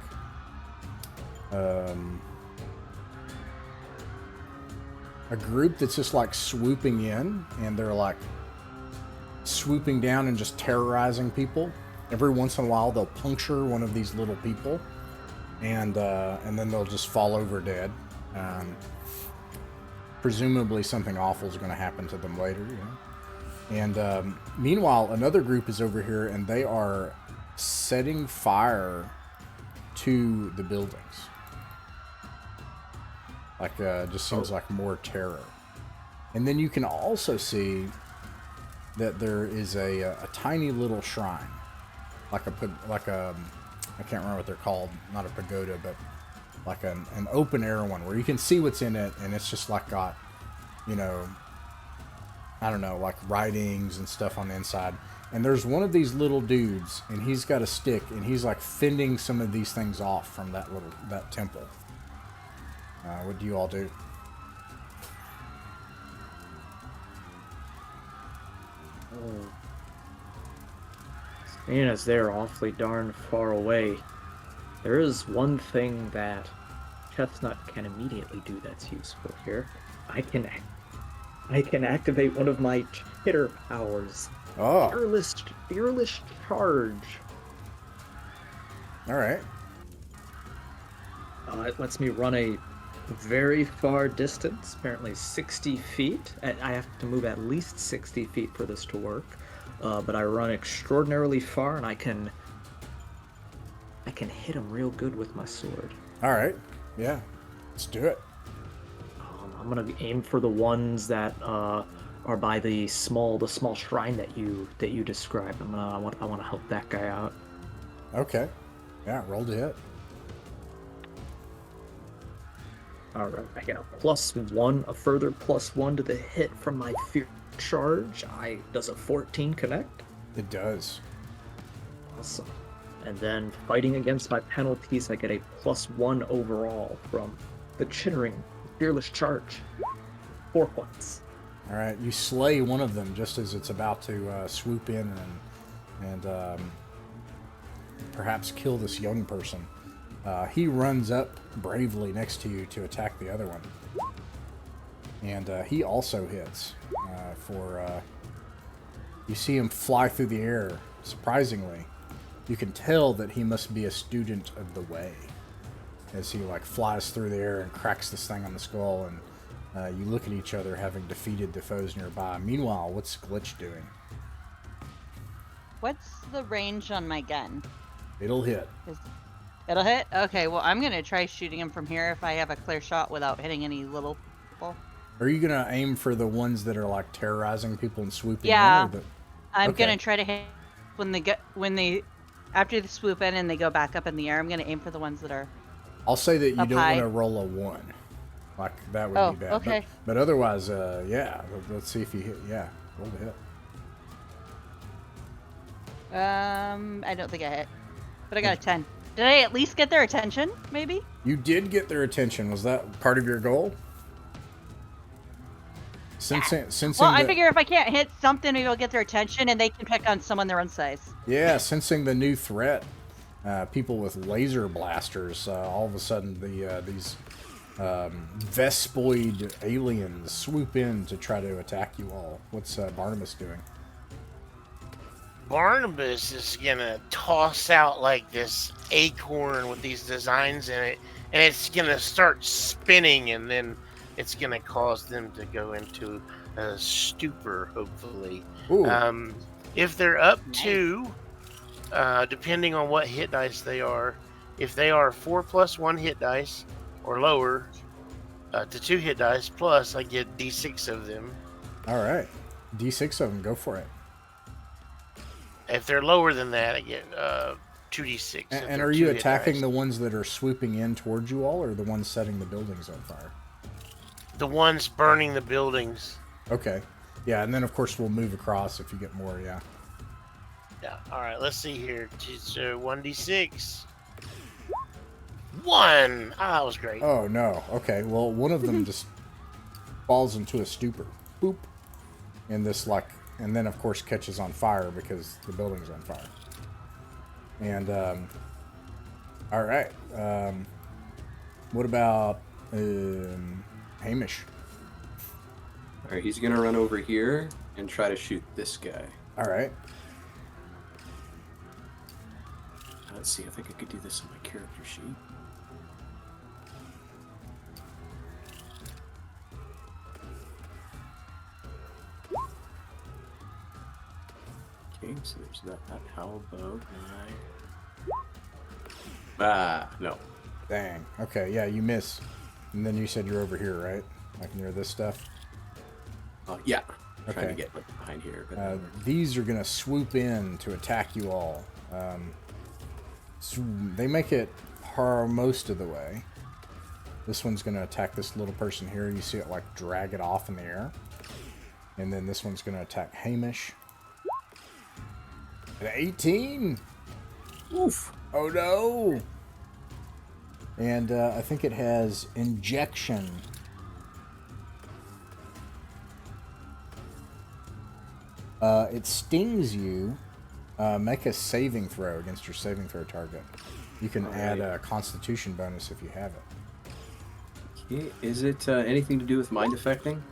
a group that's just like swooping in, and they're like swooping down and just terrorizing people. Every once in a while, they'll puncture one of these little people, and then they'll just fall over dead. Presumably, something awful is going to happen to them later. You know? And meanwhile, another group is over here, and they are setting fire to the buildings. Like, just seems like more terror. And then you can also see that there is a tiny little shrine, like a I can't remember what they're called, not a pagoda, but like an open air one where you can see what's in it, and it's just like got, you know, I don't know, like writings and stuff on the inside. And there's one of these little dudes, and he's got a stick, and he's like fending some of these things off from that temple. What do you all do? Seeing as they're awfully darn far away, there is one thing that Chestnut can immediately do that's useful here. I can activate one of my chitter powers. Oh. Fearless charge. All right. It lets me run a very far distance, apparently 60 feet. I have to move at least 60 feet for this to work. But I run extraordinarily far, and I can hit him real good with my sword. All right. Yeah. Let's do it. I'm gonna aim for the ones that are by the small shrine that you described. I want to help that guy out. Okay. Yeah. Roll to hit. All right. I get a further +1 to the hit from my fear charge. Does a 14 connect? It does. Awesome. And then fighting against my penalties, I get a +1 overall from the chittering fearless charge. 4 points. All right, you slay one of them just as it's about to swoop in and perhaps kill this young person. He runs up bravely next to you to attack the other one, and he also hits. You see him fly through the air. Surprisingly, you can tell that he must be a student of the way, as he like flies through the air and cracks this thing on the skull, and you look at each other, having defeated the foes nearby. Meanwhile, what's Glitch doing? What's the range on my gun? It'll hit. It'll hit? Okay, well, I'm going to try shooting him from here if I have a clear shot without hitting any little people. Are you going to aim for the ones that are like terrorizing people and swooping in? Yeah, Or I'm Okay. going to try to hit after they swoop in and they go back up in the air. I'm going to aim for the ones that are I'll say that you up don't high. want to roll a 1. Like, that would Oh, be bad. okay. But otherwise, yeah. Let's see if you hit. Yeah, roll the hit. I don't think I hit, but I got a 10. Did I at least get their attention, maybe? You did get their attention. Was that part of your goal? Sensing Well, I the- figure if I can't hit something, maybe I'll get their attention and they can pick on someone their own size. Yeah, sensing the new threat, people with laser blasters. All of a sudden, these Vespoid aliens swoop in to try to attack you all. What's Barnabas doing? Barnabas is gonna toss out like this acorn with these designs in it, and it's gonna start spinning, and then it's gonna cause them to go into a stupor, hopefully. Ooh. If they're up to, depending on what hit dice they are, if they are 4+1 hit dice or lower, to 2 hit dice plus, I get D6 of them. All right, D6 of them. Go for it. If they're lower than that, I get 2d6. And are you attacking the ones that are swooping in towards you all, or the ones setting the buildings on fire? The ones burning the buildings. Okay. Yeah, and then of course we'll move across if you get more. Yeah. Yeah. All right. Let's see here. So 1d6. 1. Ah, that was great. Oh no. Okay. Well, one of them just falls into a stupor. Boop. And this and then of course catches on fire because the building's on fire. And all right. What about Hamish? Alright, he's gonna run over here and try to shoot this guy. All right. Let's see, I think I could do this on my character sheet. Okay, so there's that. How about no. Dang. Okay, yeah, you miss. And then you said you're over here, right? Like near this stuff? Yeah. Trying Okay. to get like, behind here. But These are going to swoop in to attack you all. They make it most of the way. This one's going to attack this little person here. You see it like drag it off in the air. And then this one's going to attack Hamish. An 18! oof. Oh no! And I think it has injection. It stings you. Make a saving throw against your saving throw target. You can add a constitution bonus if you have it. Okay. Is it anything to do with mind affecting?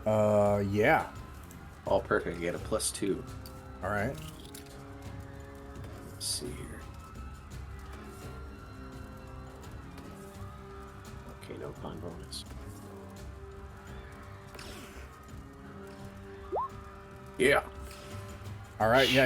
Yeah. Oh, perfect. I get a +2. All right. Let's see here. Okay, no con bonus. Yeah. All right. Yeah.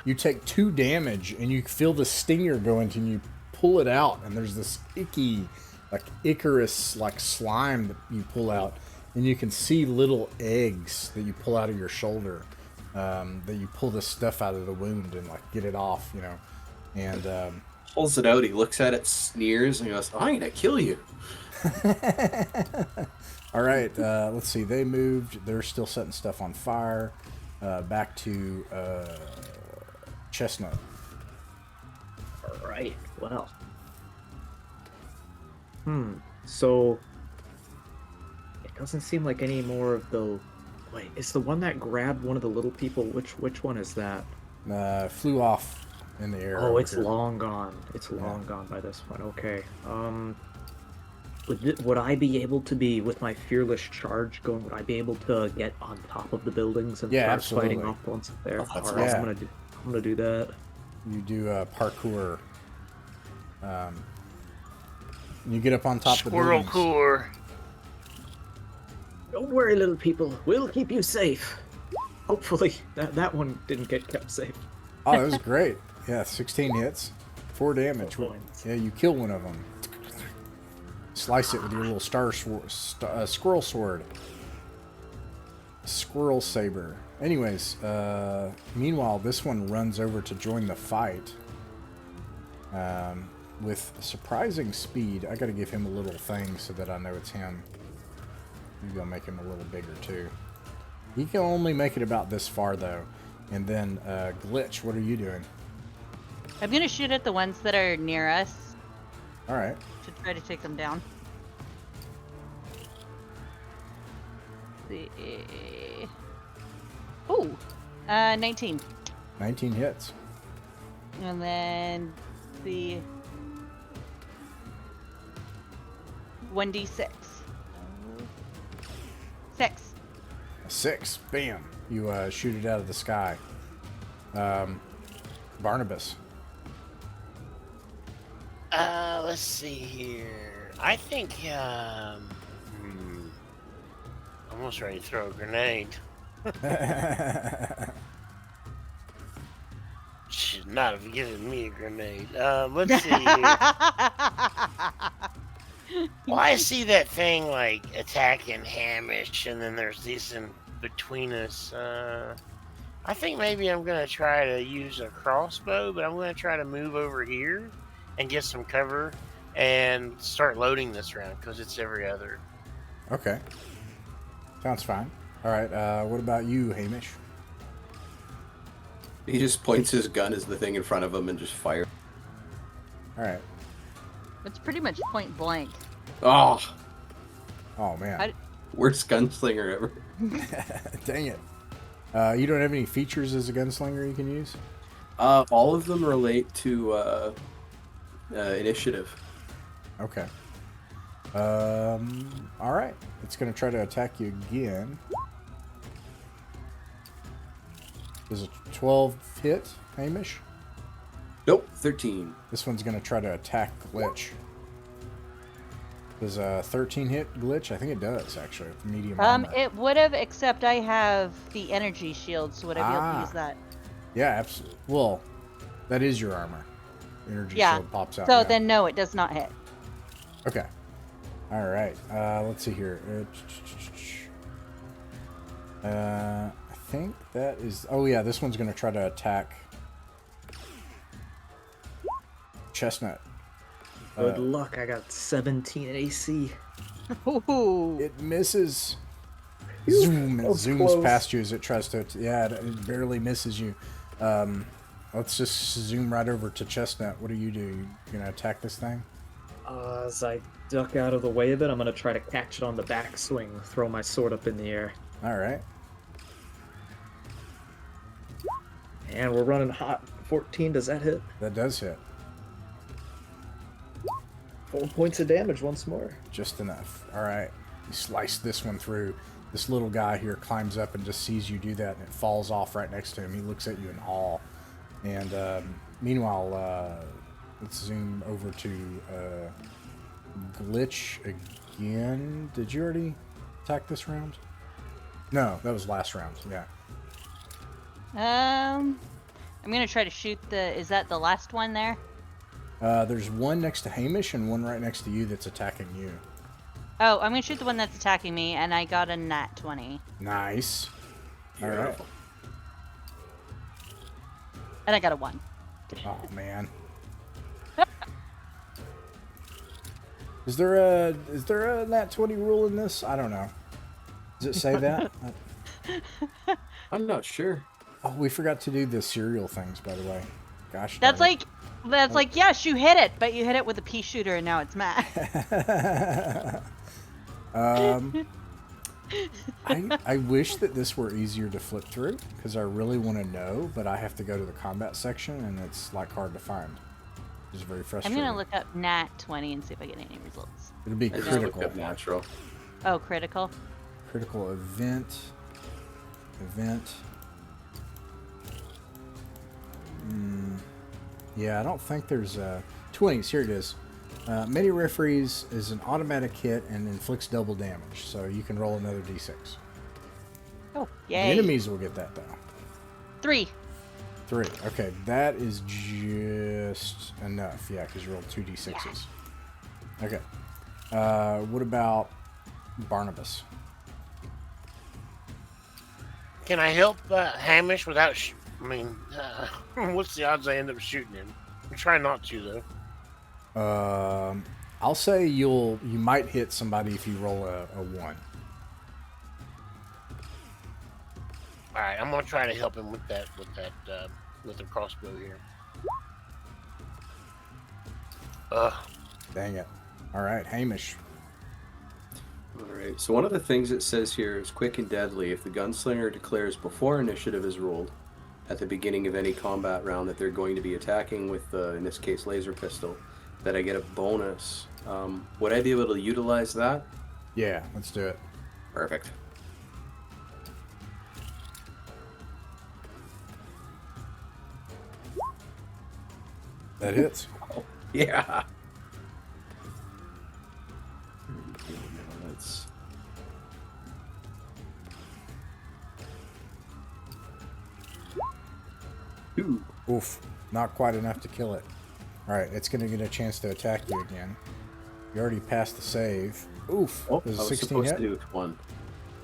You take 2 damage, and you feel the stinger go into, and you pull it out, and there's this icky, like Icarus, like slime that you pull out, and you can see little eggs that you pull out of your shoulder. That you pull this stuff out of the wound and like get it off, you know, and Pulls it out. He looks at it, sneers, and he goes, "I'm gonna kill you." All right, let's see. They moved. They're still setting stuff on fire. Back to Chestnut. All right. Well. So it doesn't seem like any more of the. Wait, is the one that grabbed one of the little people? Which one is that? Flew off in the air. Oh, over it's here. long gone. It's long gone by this point. Okay. Would I be able to be, with my fearless charge going, would I be able to get on top of the buildings and Yeah, start fighting absolutely. off once there? Oh, that's All right, awesome. I'm gonna do that. You do parkour. You get up on top of the Squirrel buildings. core. Don't worry, little people. We'll keep you safe. Hopefully, that one didn't get kept safe. Oh, that was great. Yeah, 16 hits, 4 damage. 4 points. Yeah, you kill one of them. Slice it with your little squirrel sword. Squirrel saber. Anyways, meanwhile, this one runs over to join the fight. With surprising speed. I gotta give him a little thing so that I know it's him. You're gonna make him a little bigger too. He can only make it about this far though. And then Glitch, what are you doing? I'm gonna shoot at the ones that are near us All right. to try to take them down. Ooh, 19. 19 hits. And then the 1d6. 6. A 6. Bam. You shoot it out of the sky. Barnabas. Let's see here. I think, almost ready to throw a grenade. Should not have given me a grenade. Let's see here. Well, I see that thing, like, attacking Hamish, and then there's these in between us. I think maybe I'm going to try to use a crossbow, but I'm going to try to move over here and get some cover and start loading this round, because it's every other. Okay. Sounds fine. All right. What about you, Hamish? He just points his gun as the thing in front of him and just fires. All right. It's pretty much point blank. Oh, Oh, man. worst gunslinger ever. Dang it. You don't have any features as a gunslinger you can use? All of them relate to initiative. Okay. All right. It's going to try to attack you again. Does a 12 hit, Hamish? Nope, 13. This one's going to try to attack Glitch. Does a 13 hit Glitch? I think it does, actually. With medium armor. It would have, except I have the energy shield, so would I be able to use that? Yeah, absolutely. Well, that is your armor. Energy Yeah. shield pops out. So yeah. then, no, it does not hit. Okay. All right. Let's see here. I think that is... Oh, yeah. This one's going to try to attack Chestnut. Good luck. I got 17 AC. Ooh. It misses. Zoom. It That was zooms close. past you as it tries to... Yeah, it barely misses you. Let's just zoom right over to Chestnut. What do? You going to attack this thing? As I duck out of the way of it, I'm going to try to catch it on the backswing, throw my sword up in the air. All right. And we're running hot. 14, does that hit? That does hit. 4 points of damage once more. Just enough. All right. You slice this one through. This little guy here climbs up and just sees you do that, and it falls off right next to him. He looks at you in awe. And meanwhile, let's zoom over to Glitch again. Did you already attack this round? No, that was last round. Yeah. I'm gonna try to shoot the. Is that the last one there? There's one next to Hamish and one right next to you that's attacking you. Oh, I'm gonna shoot the one that's attacking me, and I got a nat 20. Nice. All right. And I got a 1. Oh man. Is there a nat 20 rule in this? I don't know. Does it say that? I'm not sure. Oh, we forgot to do the cereal things, by the way. Gosh. That's darn it. like yes, you hit it, but you hit it with a pea shooter, and now it's mad. I wish that this were easier to flip through, because I really want to know, but I have to go to the combat section, and it's like hard to find. It's very I'm frustrating. gonna look up nat 20 and see if I get any results. It'll be I just looked critical. up natural. Oh, critical. Critical event. Yeah, I don't think there's 20s. Here it is. Many referees is an automatic hit and inflicts double damage, so you can roll another d6. Oh, The yay. enemies will get that though. 3. 3. Okay, that is just enough. Yeah, because you rolled 2 d6s. Okay. What about Barnabas? Can I help Hamish without? What's the odds I end up shooting him? I'm trying not to though. I'll say you might hit somebody if you roll a 1. All right, I'm gonna try to help him with the crossbow here. Dang it. All right, Hamish. Alright, so one of the things it says here is quick and deadly. If the gunslinger declares before initiative is rolled at the beginning of any combat round that they're going to be attacking with, in this case, laser pistol, that I get a bonus. Would I be able to utilize that? Yeah, let's do it. Perfect. That hits. Yeah. That's... Ooh. Oof. Not quite enough to kill it. Alright, it's going to get a chance to attack you again. You already passed the save. Oof. Oh, I Does a was 16 supposed hit? to do 1.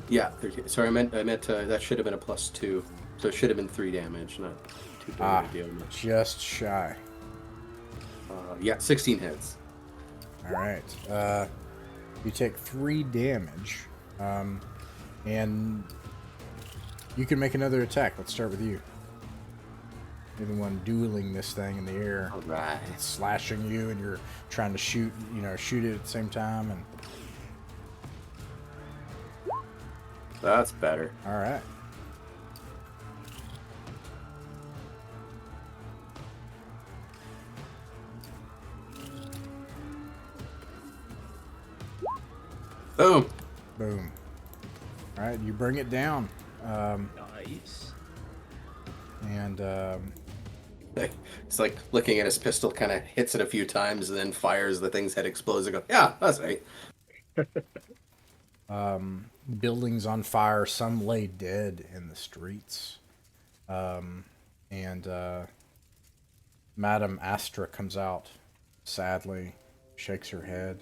Yeah, 13. Sorry, I meant that should have been a +2. So it should have been 3 damage, not too big of a deal. Just shy. Yeah, 16 hits. Alright. You take 3 damage. And you can make another attack. Let's start with you. You're the one dueling this thing in the air. Alright. It's slashing you, and you're trying to shoot it at the same time. And That's better. all right. Boom. Boom. All right, you bring it down. Nice. And It's like looking at his pistol, kind of hits it a few times, and then fires. The thing's head explodes. I go, yeah, that's right. buildings on fire. Some lay dead in the streets. And Madame Astra comes out, sadly, shakes her head.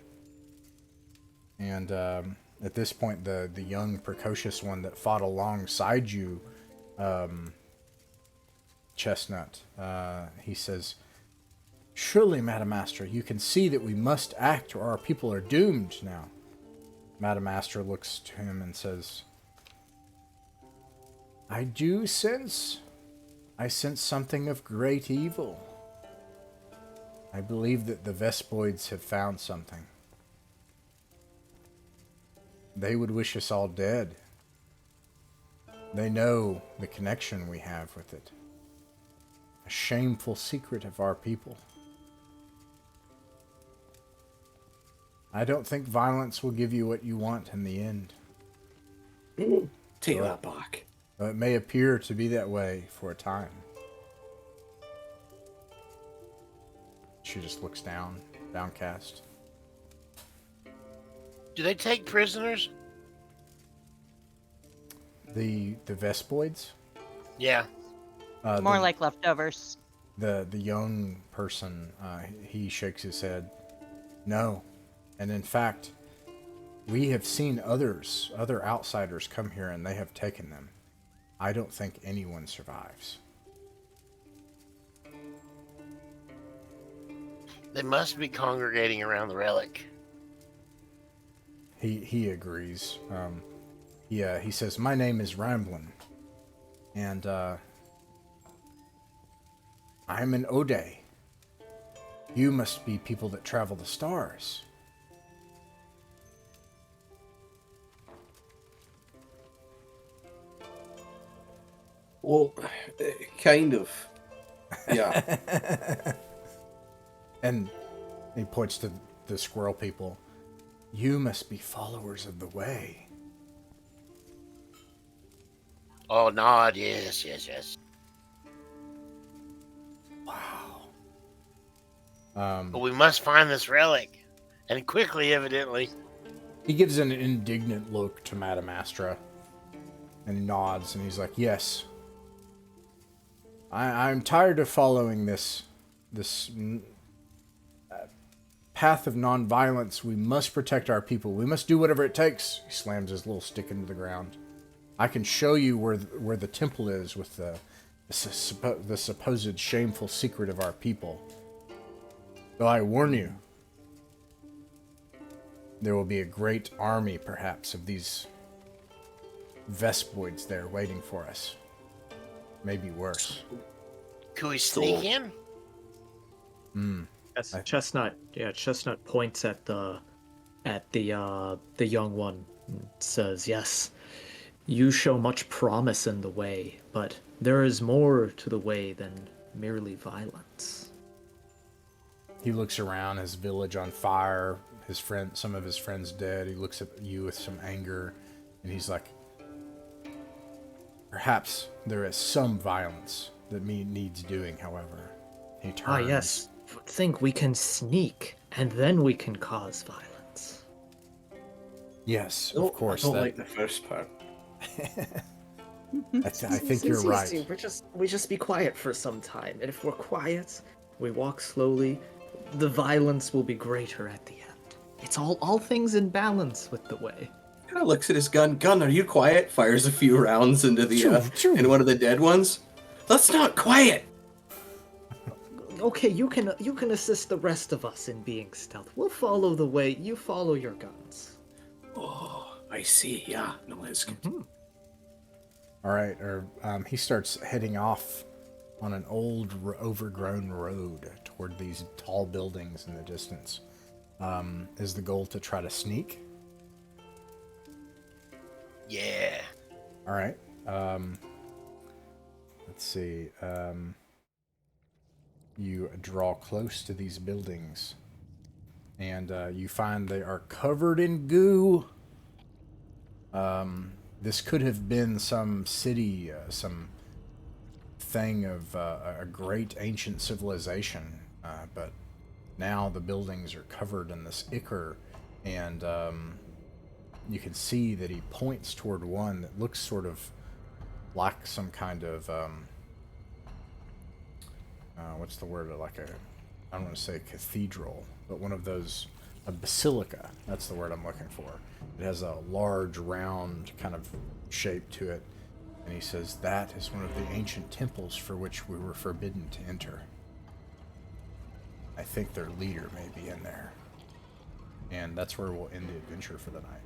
And at this point, the young, precocious one that fought alongside you, Chestnut, he says, "Surely, Madame Astra, you can see that we must act or our people are doomed now." Madame Astra looks to him and says, I sense something of great evil. I believe that the Vespoids have found something. They would wish us all dead. They know the connection we have with it. A shameful secret of our people. I don't think violence will give you what you want in the end. Take that back. Though it may appear to be that way for a time. She just looks down, downcast. Do they take prisoners? The Vespoids? Yeah. More like leftovers. The young person, he shakes his head. No. And in fact, we have seen other outsiders come here and they have taken them. I don't think anyone survives. They must be congregating around the relic. He agrees. He says, my name is Ramblin', and I'm an Ode. You must be people that travel the stars. Well, kind of. Yeah. And he points to the squirrel people. You must be followers of the way. Oh, nod. Yes. Wow. But we must find this relic. And quickly, evidently. He gives an indignant look to Madame Astra. And he nods, and he's like, yes. I'm tired of following this path of nonviolence. We must protect our people. We must do whatever it takes. He slams his little stick into the ground. I can show you where the temple is with the supposed shameful secret of our people. Though I warn you, there will be a great army, perhaps, of these Vespoids there waiting for us. Maybe worse. Could we sneak in? Yes, Chestnut. Yeah, Chestnut points at the young one and says, "Yes, you show much promise in the way, but there is more to the way than merely violence." He looks around, his village on fire, some of his friends dead. He looks at you with some anger, and he's like, perhaps there is some violence that needs doing, however. He turns. Yes. Think we can sneak, and then we can cause violence. Yes, of course. I don't like the first part. I think you're right. We just be quiet for some time, and if we're quiet, we walk slowly, the violence will be greater at the end. It's all things in balance with the way. Kind of looks at his gun. Gun, are you quiet? Fires a few rounds into into one of the dead ones. Let's not quiet. Okay, you can assist the rest of us in being stealth. We'll follow the way. You follow your guns. Oh, I see. Yeah, no, it's good. All right, he starts heading off on an old, overgrown road toward these tall buildings in the distance. Is the goal to try to sneak? Yeah. All right. Let's see. You draw close to these buildings, and you find they are covered in goo. This could have been some city, some thing of a great ancient civilization, but now the buildings are covered in this ichor, and you can see that he points toward one that looks sort of like some kind of what's the word? Like a, I don't want to say cathedral, but one of those, a basilica. That's the word I'm looking for. It has a large, round kind of shape to it. And he says, that is one of the ancient temples for which we were forbidden to enter. I think their leader may be in there. And that's where we'll end the adventure for the night.